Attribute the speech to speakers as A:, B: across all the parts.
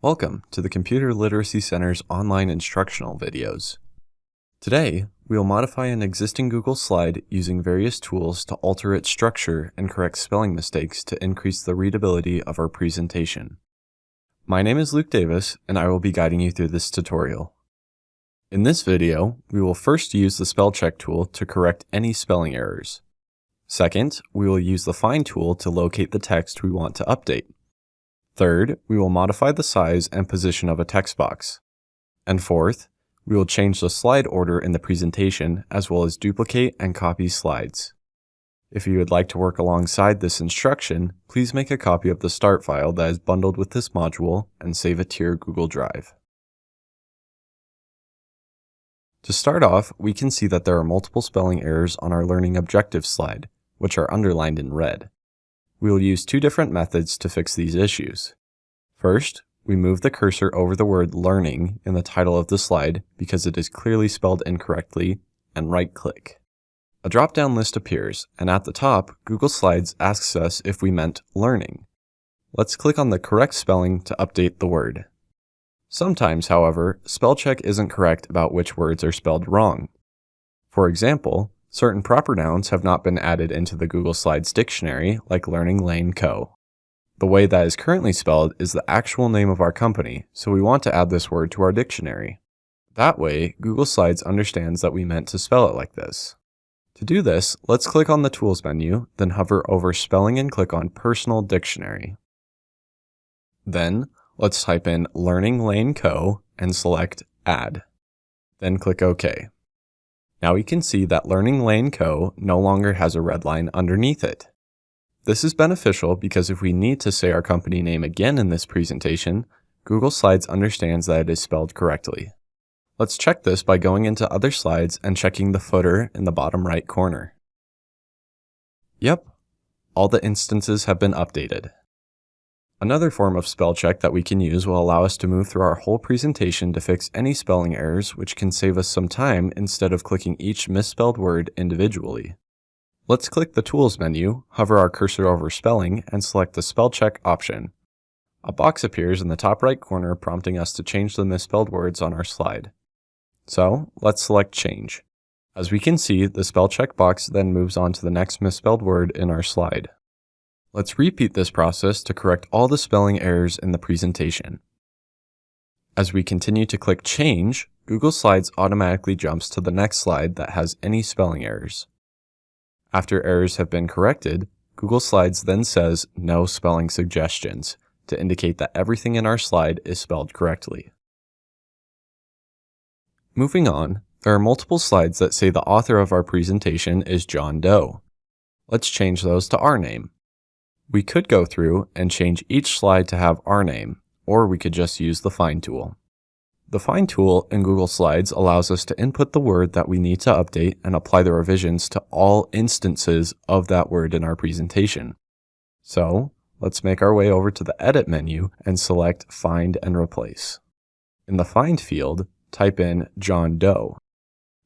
A: Welcome to the Computer Literacy Center's online instructional videos. Today, we will modify an existing Google slide using various tools to alter its structure and correct spelling mistakes to increase the readability of our presentation. My name is Luke Davis, and I will be guiding you through this tutorial. In this video, we will first use the spell check tool to correct any spelling errors. Second, we will use the find tool to locate the text we want to update. Third, we will modify the size and position of a text box. And fourth, we will change the slide order in the presentation as well as duplicate and copy slides. If you would like to work alongside this instruction, please make a copy of the start file that is bundled with this module and save it to your Google Drive. To start off, we can see that there are multiple spelling errors on our learning objectives slide, which are underlined in red. We will use two different methods to fix these issues. First, we move the cursor over the word learning in the title of the slide because it is clearly spelled incorrectly, and right-click. A drop-down list appears, and at the top, Google Slides asks us if we meant learning. Let's click on the correct spelling to update the word. Sometimes, however, spell check isn't correct about which words are spelled wrong. For example, certain proper nouns have not been added into the Google Slides dictionary, like Learning Lane Co. The way that is currently spelled is the actual name of our company, so we want to add this word to our dictionary. That way, Google Slides understands that we meant to spell it like this. To do this, let's click on the Tools menu, then hover over Spelling and click on Personal Dictionary. Then, let's type in Learning Lane Co. and select Add. Then click OK. Now we can see that Learning Lane Co. no longer has a red line underneath it. This is beneficial because if we need to say our company name again in this presentation, Google Slides understands that it is spelled correctly. Let's check this by going into Other Slides and checking the footer in the bottom right corner. Yep, all the instances have been updated. Another form of spell check that we can use will allow us to move through our whole presentation to fix any spelling errors, which can save us some time instead of clicking each misspelled word individually. Let's click the Tools menu, hover our cursor over Spelling, and select the Spell Check option. A box appears in the top right corner prompting us to change the misspelled words on our slide. So, let's select Change. As we can see, the spell check box then moves on to the next misspelled word in our slide. Let's repeat this process to correct all the spelling errors in the presentation. As we continue to click Change, Google Slides automatically jumps to the next slide that has any spelling errors. After errors have been corrected, Google Slides then says No Spelling Suggestions to indicate that everything in our slide is spelled correctly. Moving on, there are multiple slides that say the author of our presentation is John Doe. Let's change those to our name. We could go through and change each slide to have our name, or we could just use the Find tool. The Find tool in Google Slides allows us to input the word that we need to update and apply the revisions to all instances of that word in our presentation. So, let's make our way over to the Edit menu and select Find and Replace. In the Find field, type in John Doe.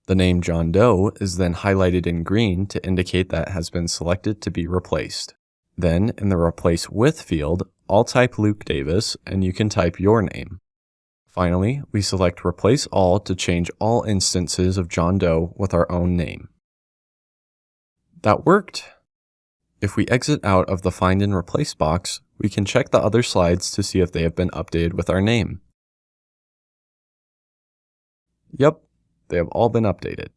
A: The name John Doe is then highlighted in green to indicate that it has been selected to be replaced. Then, in the Replace With field, I'll type Luke Davis, and you can type your name. Finally, we select Replace All to change all instances of John Doe with our own name. That worked! If we exit out of the Find and Replace box, we can check the other slides to see if they have been updated with our name. Yep, they have all been updated.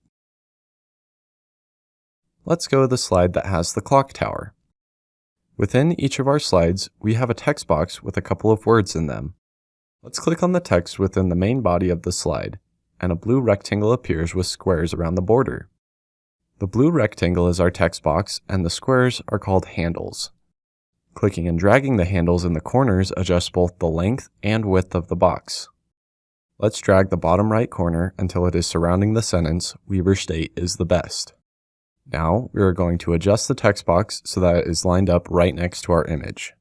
A: Let's go to the slide that has the clock tower. Within each of our slides, we have a text box with a couple of words in them. Let's click on the text within the main body of the slide, and a blue rectangle appears with squares around the border. The blue rectangle is our text box, and the squares are called handles. Clicking and dragging the handles in the corners adjusts both the length and width of the box. Let's drag the bottom right corner until it is surrounding the sentence, Weber State is the best. Now, we are going to adjust the text box so that it is lined up right next to our image.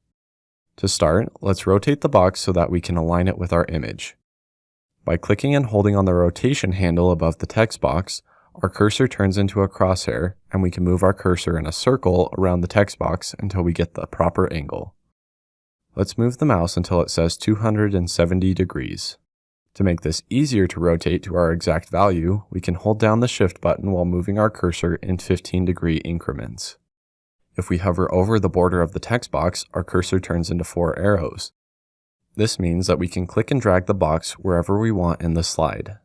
A: To start, let's rotate the box so that we can align it with our image. By clicking and holding on the rotation handle above the text box, our cursor turns into a crosshair, and we can move our cursor in a circle around the text box until we get the proper angle. Let's move the mouse until it says 270 degrees. To make this easier to rotate to our exact value, we can hold down the Shift button while moving our cursor in 15-degree increments. If we hover over the border of the text box, our cursor turns into 4 arrows. This means that we can click and drag the box wherever we want in the slide.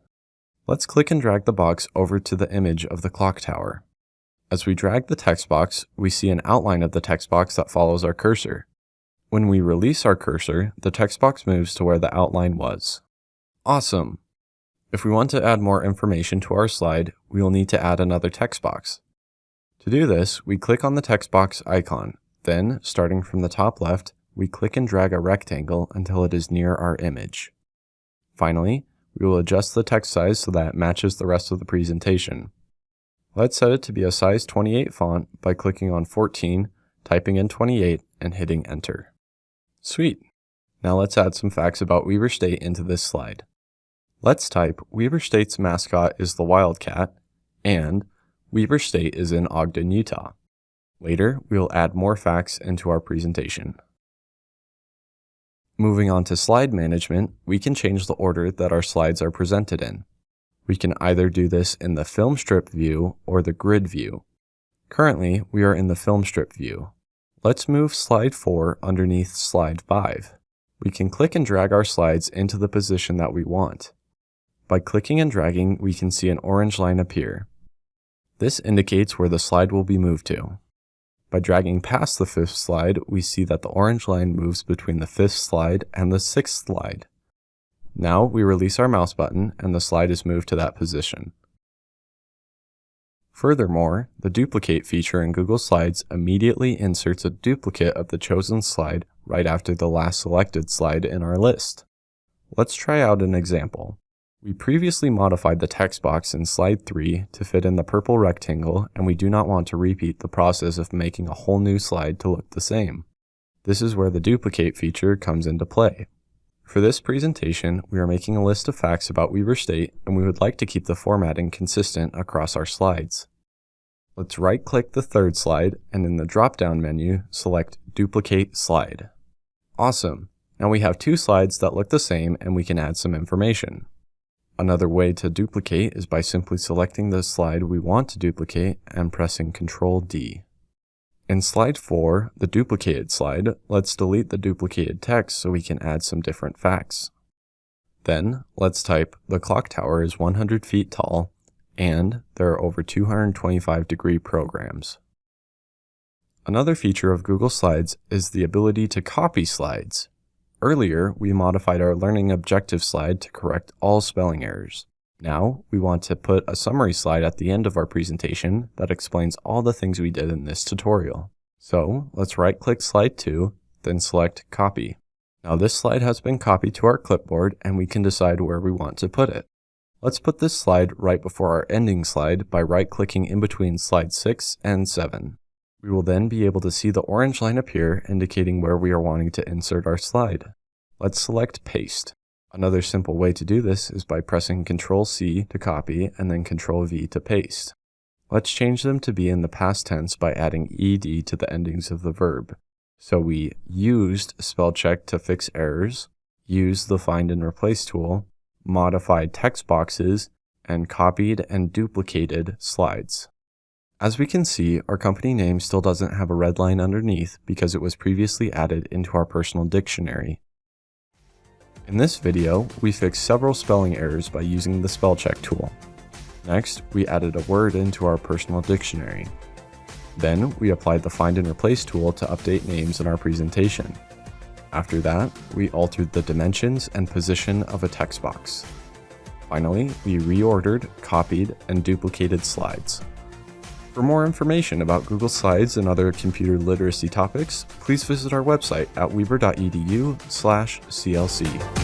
A: Let's click and drag the box over to the image of the clock tower. As we drag the text box, we see an outline of the text box that follows our cursor. When we release our cursor, the text box moves to where the outline was. Awesome! If we want to add more information to our slide, we will need to add another text box. To do this, we click on the text box icon. Then, starting from the top left, we click and drag a rectangle until it is near our image. Finally, we will adjust the text size so that it matches the rest of the presentation. Let's set it to be a size 28 font by clicking on 14, typing in 28, and hitting enter. Sweet! Now let's add some facts about Weber State into this slide. Let's type Weber State's mascot is the Wildcat, and Weber State is in Ogden, Utah. Later, we will add more facts into our presentation. Moving on to slide management, we can change the order that our slides are presented in. We can either do this in the film strip view or the grid view. Currently, we are in the film strip view. Let's move slide 4 underneath slide 5. We can click and drag our slides into the position that we want. By clicking and dragging, we can see an orange line appear. This indicates where the slide will be moved to. By dragging past the 5th slide, we see that the orange line moves between the 5th slide and the 6th slide. Now we release our mouse button and the slide is moved to that position. Furthermore, the duplicate feature in Google Slides immediately inserts a duplicate of the chosen slide right after the last selected slide in our list. Let's try out an example. We previously modified the text box in slide 3 to fit in the purple rectangle, and we do not want to repeat the process of making a whole new slide to look the same. This is where the duplicate feature comes into play. For this presentation, we are making a list of facts about Weber State, and we would like to keep the formatting consistent across our slides. Let's right-click the 3rd slide, and in the drop-down menu, select Duplicate Slide. Awesome! Now we have 2 slides that look the same, and we can add some information. Another way to duplicate is by simply selecting the slide we want to duplicate and pressing Ctrl D. In slide 4, the duplicated slide, let's delete the duplicated text so we can add some different facts. Then, let's type, the clock tower is 100 feet tall, and there are over 225-degree programs. Another feature of Google Slides is the ability to copy slides. Earlier, we modified our learning objective slide to correct all spelling errors. Now, we want to put a summary slide at the end of our presentation that explains all the things we did in this tutorial. So, let's right-click slide 2, then select Copy. Now this slide has been copied to our clipboard and we can decide where we want to put it. Let's put this slide right before our ending slide by right-clicking in between slide 6 and 7. We will then be able to see the orange line appear indicating where we are wanting to insert our slide. Let's select Paste. Another simple way to do this is by pressing Ctrl-C to copy and then Ctrl-V to paste. Let's change them to be in the past tense by adding ed to the endings of the verb. So we used spell check to fix errors, used the find and replace tool, modified text boxes, and copied and duplicated slides. As we can see, our company name still doesn't have a red line underneath because it was previously added into our personal dictionary. In this video, we fixed several spelling errors by using the spell check tool. Next, we added a word into our personal dictionary. Then, we applied the find and replace tool to update names in our presentation. After that, we altered the dimensions and position of a text box. Finally, we reordered, copied, and duplicated slides. For more information about Google Slides and other computer literacy topics, please visit our website at weber.edu/clc.